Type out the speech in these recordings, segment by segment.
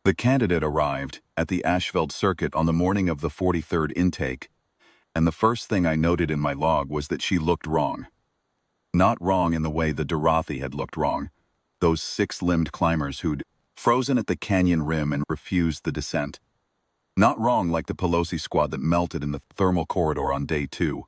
The candidate arrived at the Ashveld Circuit on the morning of the 43rd intake, and the first thing I noted in my log was that she looked wrong. Not wrong in the way the Dorothy had looked wrong, those six-limbed climbers who'd frozen at the canyon rim and refused the descent. Not wrong like the Pelosi squad that melted in the thermal corridor on day 2.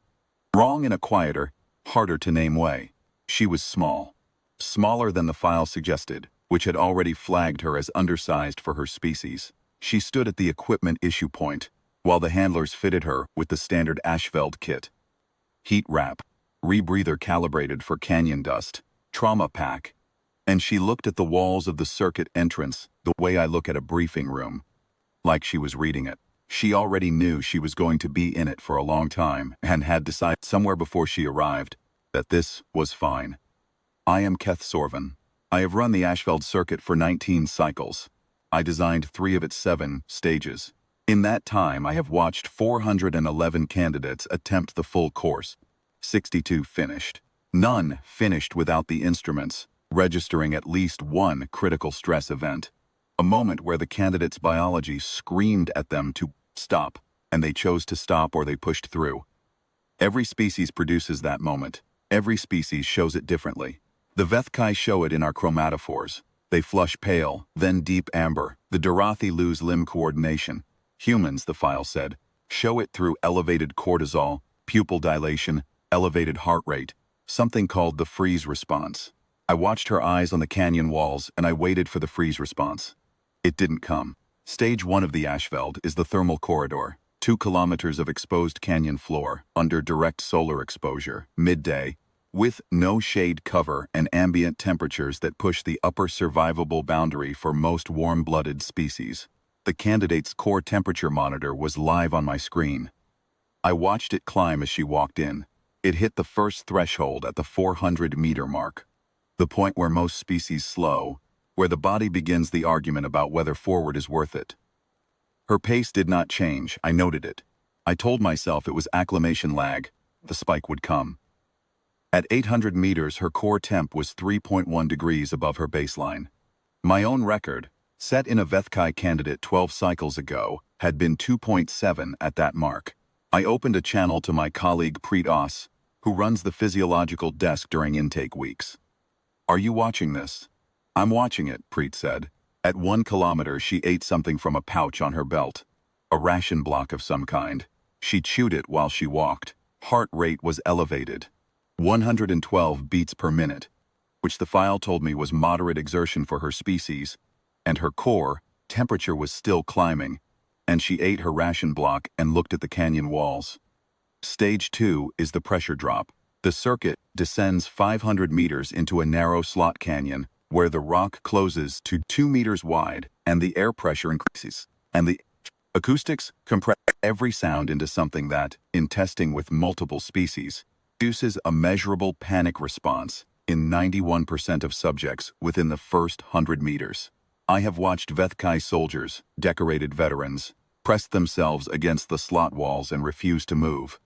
Wrong in a quieter, harder-to-name way. She was small. Smaller than the file suggested, which had already flagged her as undersized for her species. She stood at the equipment issue point, while the handlers fitted her with the standard Ashveld kit. Heat wrap, rebreather calibrated for canyon dust, trauma pack, and she looked at the walls of the circuit entrance the way I look at a briefing room, like she was reading it. She already knew she was going to be in it for a long time and had decided somewhere before she arrived that this was fine. I am Keth Sorvin. I have run the Ashveld Circuit for 19 cycles. I designed 3 of its 7 stages. In that time, I have watched 411 candidates attempt the full course. 62 finished. None finished without the instruments, registering at least one critical stress event. A moment where the candidate's biology screamed at them to stop, and they chose to stop or they pushed through. Every species produces that moment. Every species shows it differently. The Vethkai show it in our chromatophores. They flush pale, then deep amber. The Dorothy lose limb coordination. Humans, the file said, show it through elevated cortisol, pupil dilation, elevated heart rate, something called the freeze response. I watched her eyes on the canyon walls and I waited for the freeze response. It didn't come. Stage 1 of the Ashveld is the thermal corridor, 2 kilometers of exposed canyon floor under direct solar exposure, midday, with no shade cover and ambient temperatures that push the upper survivable boundary for most warm-blooded species. The candidate's core temperature monitor was live on my screen. I watched it climb as she walked in. It hit the first threshold at the 400-meter mark, the point where most species slow, where the body begins the argument about whether forward is worth it. Her pace did not change, I noted it. I told myself it was acclimation lag. The spike would come. At 800 meters, her core temp was 3.1 degrees above her baseline. My own record, set in a Vethkai candidate 12 cycles ago, had been 2.7 at that mark. I opened a channel to my colleague Preet Oss, who runs the physiological desk during intake weeks. "Are you watching this?" "I'm watching it," Preet said. At 1 kilometer, she ate something from a pouch on her belt. A ration block of some kind. She chewed it while she walked. Heart rate was elevated. 112 beats per minute, which the file told me was moderate exertion for her species, and her core temperature was still climbing, and she ate her ration block and looked at the canyon walls. Stage 2 is the pressure drop. The circuit descends 500 meters into a narrow slot canyon where the rock closes to 2 meters wide and the air pressure increases, and the acoustics compress every sound into something that, in testing with multiple species, produces a measurable panic response in 91% of subjects within the first 100 meters. I have watched Vethkai soldiers, decorated veterans, press themselves against the slot walls and refuse to move.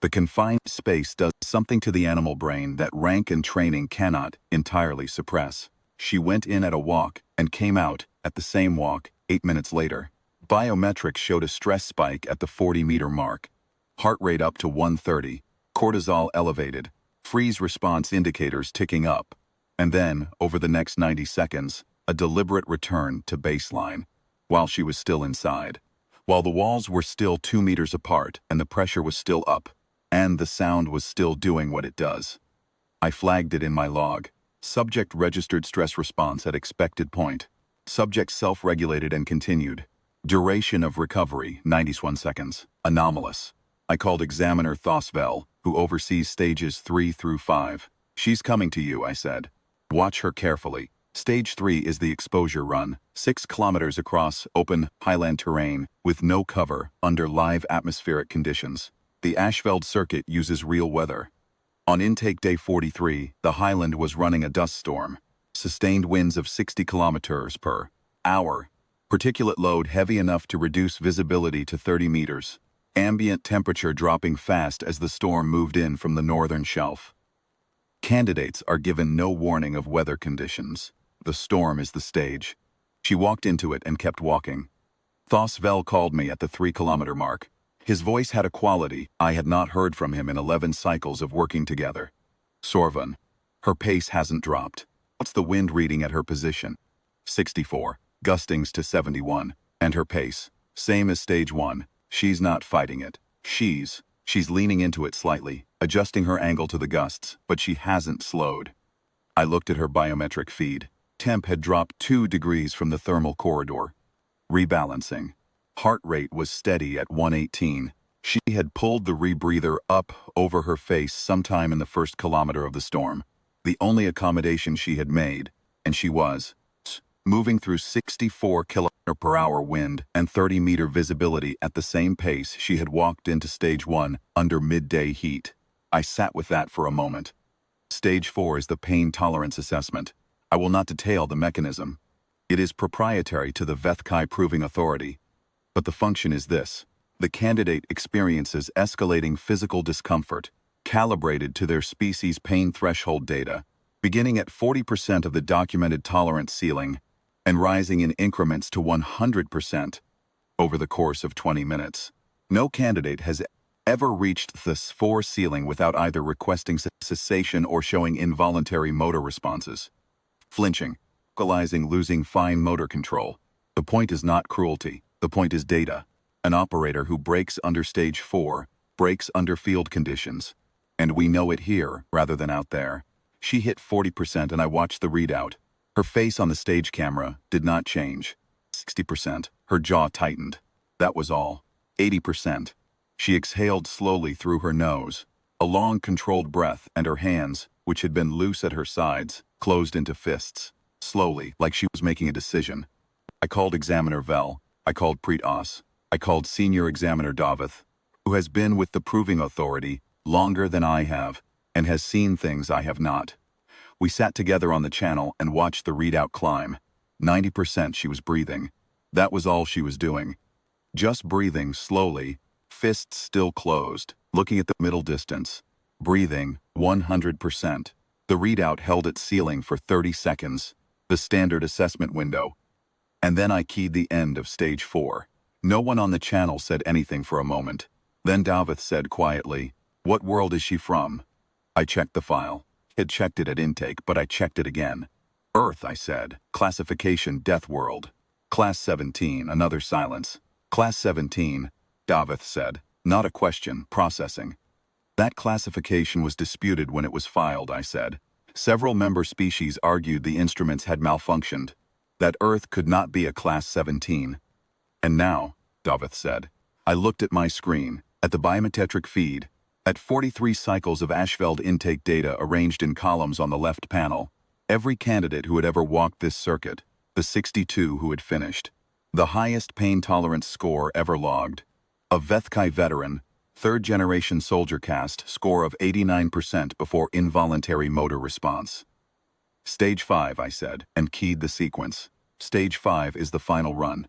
The confined space does something to the animal brain that rank and training cannot entirely suppress. She went in at a walk and came out at the same walk 8 minutes later. Biometrics showed a stress spike at the 40-meter mark. Heart rate up to 130, cortisol elevated, freeze response indicators ticking up, and then, over the next 90 seconds, a deliberate return to baseline, while she was still inside. While the walls were still 2 meters apart and the pressure was still up, and the sound was still doing what it does. I flagged it in my log. Subject registered stress response at expected point. Subject self-regulated and continued. Duration of recovery, 91 seconds. Anomalous. I called Examiner Thosvel, who oversees stages 3 through 5. "She's coming to you," I said. "Watch her carefully." Stage 3 is the exposure run, 6 kilometers across open, highland terrain, with no cover, under live atmospheric conditions. The Ashveld Circuit uses real weather. On intake day 43, the highland was running a dust storm. Sustained winds of 60 kilometers per hour. Particulate load heavy enough to reduce visibility to 30 meters. Ambient temperature dropping fast as the storm moved in from the northern shelf. Candidates are given no warning of weather conditions. The storm is the stage. She walked into it and kept walking. Thosvel called me at the 3-kilometer mark. His voice had a quality I had not heard from him in 11 cycles of working together. Sorvan. Her pace hasn't dropped. What's the wind reading at her position? 64. Gustings to 71. And her pace. Same as stage 1. She's not fighting it. She's leaning into it slightly, adjusting her angle to the gusts, but she hasn't slowed. I looked at her biometric feed. Temp had dropped 2 degrees from the thermal corridor. Rebalancing. Heart rate was steady at 118. She had pulled the rebreather up over her face sometime in the 1st kilometer of the storm. The only accommodation she had made, and she was moving through 64 km/h wind and 30-meter visibility at the same pace she had walked into stage 1 under midday heat. I sat with that for a moment. Stage 4 is the pain tolerance assessment. I will not detail the mechanism. It is proprietary to the Vethkai Proving Authority. But the function is this. The candidate experiences escalating physical discomfort, calibrated to their species' pain threshold data, beginning at 40% of the documented tolerance ceiling and rising in increments to 100% over the course of 20 minutes. No candidate has ever reached this 4 ceiling without either requesting cessation or showing involuntary motor responses. Flinching, vocalizing, losing fine motor control. The point is not cruelty. The point is data. An operator who breaks under stage 4 breaks under field conditions. And we know it here rather than out there. She hit 40% and I watched the readout. Her face on the stage camera did not change. 60%. Her jaw tightened. That was all. 80%. She exhaled slowly through her nose. A long, controlled breath, and her hands, which had been loose at her sides, closed into fists. Slowly, like she was making a decision. I called Examiner Vel. I called Preet Os. I called Senior Examiner Davith, who has been with the Proving Authority longer than I have, and has seen things I have not. We sat together on the channel and watched the readout climb. 90% she was breathing. That was all she was doing. Just breathing slowly, fists still closed, looking at the middle distance. Breathing 100%. The readout held its ceiling for 30 seconds, the standard assessment window. And then I keyed the end of stage 4. No one on the channel said anything for a moment. Then Davith said quietly, "What world is she from?" I checked the file. Had checked it at intake, but I checked it again. "Earth," I said. "Classification Deathworld." "Class 17, another silence. "Class 17, Davith said. "Not a question, processing." "That classification was disputed when it was filed," I said. "Several member species argued the instruments had malfunctioned, that Earth could not be a Class 17. "And now," Davith said. I looked at my screen, at the biometric feed, at 43 cycles of Ashveld intake data arranged in columns on the left panel. Every candidate who had ever walked this circuit, the 62 who had finished. The highest pain tolerance score ever logged. A Vethkai veteran, 3rd-generation soldier caste score of 89% before involuntary motor response. "Stage 5, I said, and keyed the sequence. Stage 5 is the final run.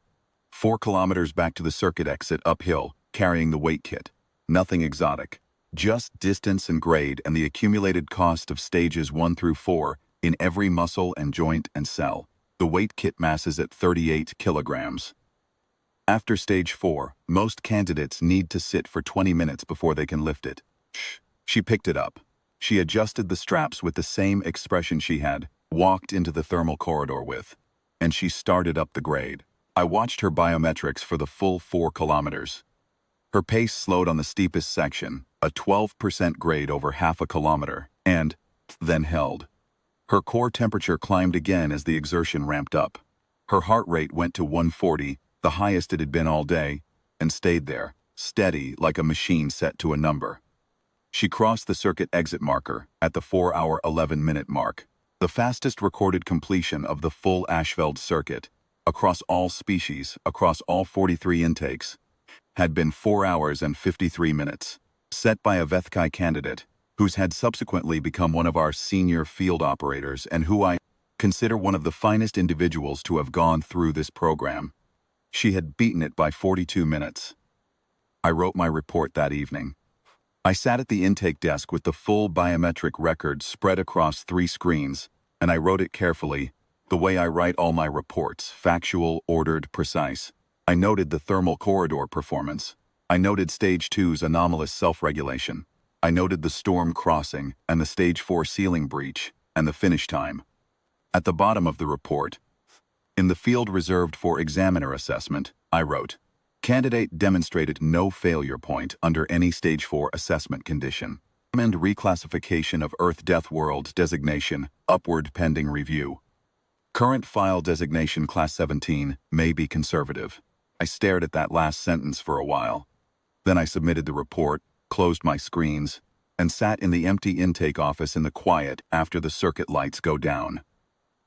4 kilometers back to the circuit exit uphill, carrying the weight kit. Nothing exotic. Just distance and grade and the accumulated cost of stages 1 through 4 in every muscle and joint and cell. The weight kit masses at 38 kilograms. After stage 4, most candidates need to sit for 20 minutes before they can lift it. She picked it up. She adjusted the straps with the same expression she had walked into the thermal corridor with. And she started up the grade. I watched her biometrics for the full 4 kilometers. Her pace slowed on the steepest section, a 12% grade over half a kilometer, and then held. Her core temperature climbed again as the exertion ramped up. Her heart rate went to 140, the highest it had been all day, and stayed there, steady like a machine set to a number. She crossed the circuit exit marker at the 4-hour 11-minute mark, the fastest recorded completion of the full Ashveld Circuit, across all species, across all 43 intakes, had been 4 hours and 53 minutes, set by a Vethkai candidate, who's had subsequently become one of our senior field operators and who I consider one of the finest individuals to have gone through this program. She had beaten it by 42 minutes. I wrote my report that evening. I sat at the intake desk with the full biometric record spread across 3 screens, and I wrote it carefully, The way I write all my reports, factual, ordered, precise. I noted the thermal corridor performance. I noted Stage 2's anomalous self-regulation. I noted the storm crossing and the Stage 4 ceiling breach and the finish time. At the bottom of the report, in the field reserved for examiner assessment, I wrote, "Candidate demonstrated no failure point under any Stage 4 assessment condition. Recommend reclassification of Earth Deathworld designation, upward pending review. Current file designation Class 17 may be conservative." I stared at that last sentence for a while. Then I submitted the report, closed my screens, and sat in the empty intake office in the quiet after the circuit lights go down.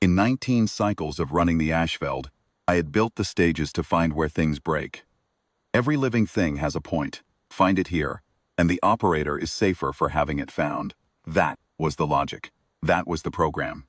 In 19 cycles of running the Ashveld, I had built the stages to find where things break. Every living thing has a point. Find it here, and the operator is safer for having it found. That was the logic. That was the program.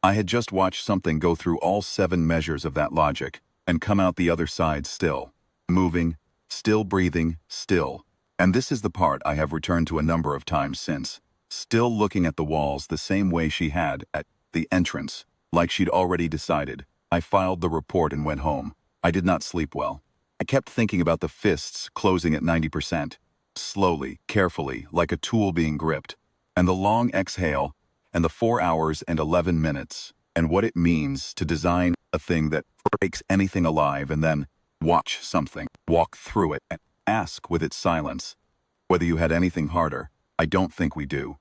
I had just watched something go through all 7 measures of that logic and come out the other side still, moving, still breathing, still. And this is the part I have returned to a number of times since. Still looking at the walls the same way she had at the entrance, like she'd already decided. I filed the report and went home. I did not sleep well. I kept thinking about the fists closing at 90%, slowly, carefully, like a tool being gripped, and the long exhale, and the 4 hours and 11 minutes, and what it means to design a thing that breaks anything alive and then watch something, walk through it, and ask with its silence whether you had anything harder. I don't think we do.